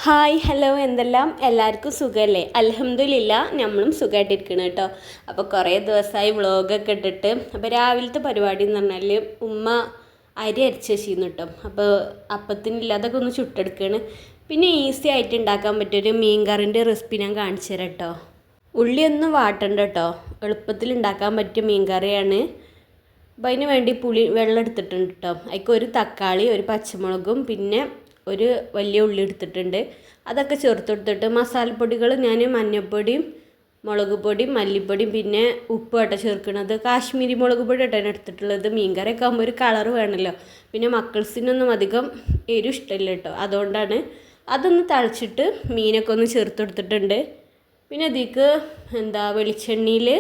Hi hello എന്തെല്ലാം എല്ലാവർക്കും സുഖമല്ലേ? അൽഹംദുലില്ലാ നമ്മളും സുഖമായിട്ടിരിക്കണം കേട്ടോ. അപ്പോൾ കുറേ ദിവസമായി വ്ളോഗൊക്കെ ഇട്ടിട്ട്. അപ്പോൾ രാവിലത്തെ പരിപാടി എന്ന് പറഞ്ഞാൽ ഉമ്മ അരി അരച്ച് വെച്ചിരുന്നു കേട്ടോ. അപ്പോൾ അപ്പത്തിനില്ല അതൊക്കെ ഒന്ന് ചുട്ടെടുക്കുകയാണ്. പിന്നെ ഈസി ആയിട്ട് ഉണ്ടാക്കാൻ പറ്റിയൊരു മീൻ കറിൻ്റെ റെസിപ്പി ഞാൻ കാണിച്ചു തരാം കേട്ടോ. ഉള്ളിയൊന്നും വാട്ടണ്ട കേട്ടോ, എളുപ്പത്തിൽ ഉണ്ടാക്കാൻ പറ്റിയ മീൻ കറിയാണ്. അപ്പോൾ അതിന് വേണ്ടി വെള്ളം എടുത്തിട്ടുണ്ട് കേട്ടോ. അതിലേക്ക് ഒരു തക്കാളി, ഒരു പച്ചമുളകും പിന്നെ ഒരു വലിയ ഉള്ളി എടുത്തിട്ടുണ്ട്. അതൊക്കെ ചേർത്തെടുത്തിട്ട് മസാലപ്പൊടികൾ ഞാൻ മഞ്ഞൾപ്പൊടിയും മുളക് പൊടിയും മല്ലിപ്പൊടിയും പിന്നെ ഉപ്പുമായിട്ട് ചേർക്കുന്നത്. കാശ്മീരി മുളക് പൊടി ഇട്ടാണ് എടുത്തിട്ടുള്ളത്. മീൻകറിയൊക്കെ ആകുമ്പോൾ ഒരു കളർ വേണമല്ലോ. പിന്നെ മക്കൾസിനൊന്നും അധികം എരിവ് ഇഷ്ടമില്ല കേട്ടോ, അതുകൊണ്ടാണ്. അതൊന്ന് തളിച്ചിട്ട് മീനൊക്കെ ഒന്ന് ചേർത്തെടുത്തിട്ടുണ്ട്. പിന്നെ അതിലേക്ക് വെളിച്ചെണ്ണയിൽ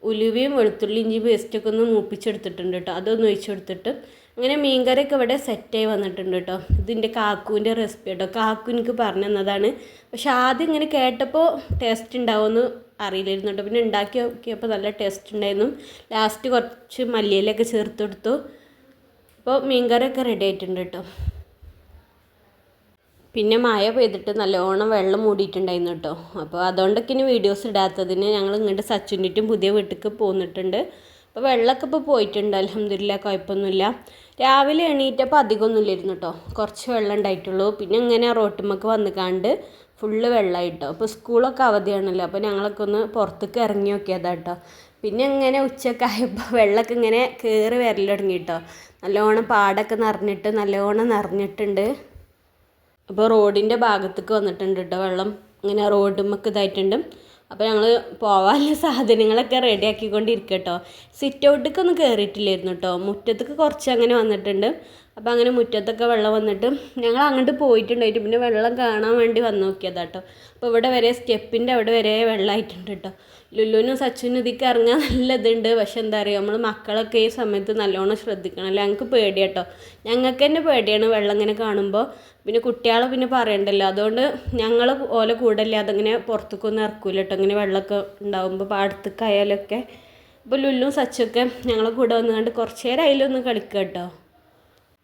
ഉലുവയും വെളുത്തുള്ളി ഇഞ്ചി പേസ്റ്റൊക്കെ ഒന്ന് മൂപ്പിച്ചെടുത്തിട്ടുണ്ട് കേട്ടോ. അതൊന്ന് ഒഴിച്ചെടുത്തിട്ട് അങ്ങനെ മീൻകറിയൊക്കെ ഇവിടെ സെറ്റായി വന്നിട്ടുണ്ട് കേട്ടോ. ഇതിൻ്റെ കാക്കുവിൻ്റെ റെസിപ്പി കേട്ടോ. കാക്കു എനിക്ക് പറഞ്ഞു തന്നതാണ്. പക്ഷെ ആദ്യം ഇങ്ങനെ കേട്ടപ്പോൾ ടേസ്റ്റ് ഉണ്ടാവുമെന്ന് അറിയില്ലായിരുന്നു കേട്ടോ. പിന്നെ ഉണ്ടാക്കി നോക്കിയപ്പോൾ നല്ല ടേസ്റ്റ് ഉണ്ടായിരുന്നു. ലാസ്റ്റ് കുറച്ച് മല്ലിയിലൊക്കെ ചേർത്ത് കൊടുത്തു. അപ്പോൾ മീൻകറിയൊക്കെ റെഡി ആയിട്ടുണ്ട് കേട്ടോ. പിന്നെ മഴ പെയ്തിട്ട് നല്ലോണം വെള്ളം മൂടിയിട്ടുണ്ടായിരുന്നു കേട്ടോ. അപ്പോൾ അതുകൊണ്ടൊക്കെ ഇനി വീഡിയോസ് ഇടാത്തതിന് ഞങ്ങൾ ഇങ്ങോട്ട് സച്ചുണ്ടിട്ടും പുതിയ വീട്ടിലേക്ക് പോന്നിട്ടുണ്ട്. അപ്പോൾ വെള്ളമൊക്കെ ഇപ്പോൾ പോയിട്ടുണ്ട്, അൽഹംദുലില്ലാ, കുഴപ്പമൊന്നുമില്ല. രാവിലെ എണീറ്റപ്പോൾ അധികമൊന്നുമില്ലായിരുന്നു കേട്ടോ, കുറച്ച് വെള്ളം ഉണ്ടായിട്ടുള്ളൂ. പിന്നെ ഇങ്ങനെ റോട്ടുമ്മക്ക് വന്നിക്കാണ്ട് ഫുള്ള് വെള്ളമായിട്ടോ. അപ്പോൾ സ്കൂളൊക്കെ അവധിയാണല്ലോ, അപ്പോൾ ഞങ്ങളൊക്കെ ഒന്ന് പുറത്തേക്ക് ഇറങ്ങി നോക്കിയതാണ് കേട്ടോ. പിന്നെ ഇങ്ങനെ ഉച്ചയൊക്കെ ആയപ്പോൾ വെള്ളമൊക്കെ ഇങ്ങനെ കയറി വരൽ തുടങ്ങി കേട്ടോ. നല്ലോണം പാടൊക്കെ നല്ലോണം നിറഞ്ഞിട്ടുണ്ട്. അപ്പോൾ റോഡിൻ്റെ ഭാഗത്തേക്ക് വന്നിട്ടുണ്ട് കേട്ടോ വെള്ളം. ഇങ്ങനെ റോഡുമ്മക്ക് ഇതായിട്ടുണ്ട്. അപ്പോൾ ഞങ്ങൾ പോകാനുള്ള സാധനങ്ങളൊക്കെ റെഡി ആക്കിക്കൊണ്ടിരിക്കുക കേട്ടോ. സിറ്റ് ഔട്ടിക്കൊന്നും കയറിയിട്ടില്ലായിരുന്നു കേട്ടോ, മുറ്റത്തേക്ക് കുറച്ച് അങ്ങനെ വന്നിട്ടുണ്ട്. അപ്പോൾ അങ്ങനെ മുറ്റത്തൊക്കെ വെള്ളം വന്നിട്ട് ഞങ്ങൾ അങ്ങോട്ട് പോയിട്ടുണ്ടായിട്ട് പിന്നെ വെള്ളം കാണാൻ വേണ്ടി വന്ന് നോക്കിയതാണ് കേട്ടോ. അപ്പോൾ ഇവിടെ വരെ സ്റ്റെപ്പിൻ്റെ അവിടെ വരെ വെള്ളമായിട്ടുണ്ട് കേട്ടോ. ലുല്ലുവിനും സച്ചുവിനും ഇതിക്ക് ഇറങ്ങാൻ നല്ല ഇതുണ്ട്. പക്ഷെ എന്താ പറയുക, നമ്മൾ മക്കളൊക്കെ ഈ സമയത്ത് നല്ലോണം ശ്രദ്ധിക്കണം. അല്ല ഞങ്ങൾക്ക് പേടിയാണ് കേട്ടോ, ഞങ്ങൾക്ക് തന്നെ പേടിയാണ് വെള്ളം ഇങ്ങനെ കാണുമ്പോൾ. പിന്നെ കുട്ടികളെ പിന്നെ പറയണ്ടല്ലോ, അതുകൊണ്ട് ഞങ്ങൾ ഓല കൂടല്ലേ അതങ്ങനെ പുറത്തേക്കൊന്നും ഇറക്കൂല കേട്ടോ. ഇങ്ങനെ വെള്ളമൊക്കെ ഉണ്ടാകുമ്പോൾ പാടത്തേക്കായാലൊക്കെ. അപ്പോൾ ലുല്ലും സച്ചൊക്കെ ഞങ്ങളെ കൂടെ വന്നുകൊണ്ട് കുറച്ച് നേരം അതിലൊന്ന് കളിക്കുക കേട്ടോ.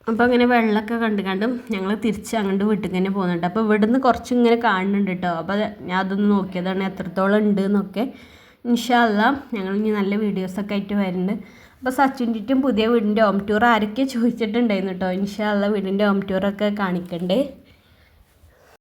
അപ്പോൾ അങ്ങനെ വെള്ളമൊക്കെ കണ്ടും ഞങ്ങൾ തിരിച്ച് അങ്ങോട്ട് വീട്ടിൽ തന്നെ പോകുന്നുണ്ട്. അപ്പോൾ ഇവിടുന്ന് കുറച്ച് ഇങ്ങനെ കാണുന്നുണ്ട് കേട്ടോ. അപ്പോൾ ഞാൻ അതൊന്ന് നോക്കിയതാണ് എത്രത്തോളം ഉണ്ട് എന്നൊക്കെ. ഇൻഷാ അല്ലാ ഞങ്ങൾ ഇനി നല്ല വീഡിയോസൊക്കെ ആയിട്ട് വരുന്നുണ്ട്. അപ്പോൾ സച്ചിൻ്റെയും പുതിയ വീടിൻ്റെ ഹോം ടൂർ ആരൊക്കെ ചോദിച്ചിട്ടുണ്ടായിരുന്നു കേട്ടോ. ഇൻഷാ അല്ലാ വീടിൻ്റെ ഹോം ടൂറൊക്കെ കാണിക്കണ്ടേ.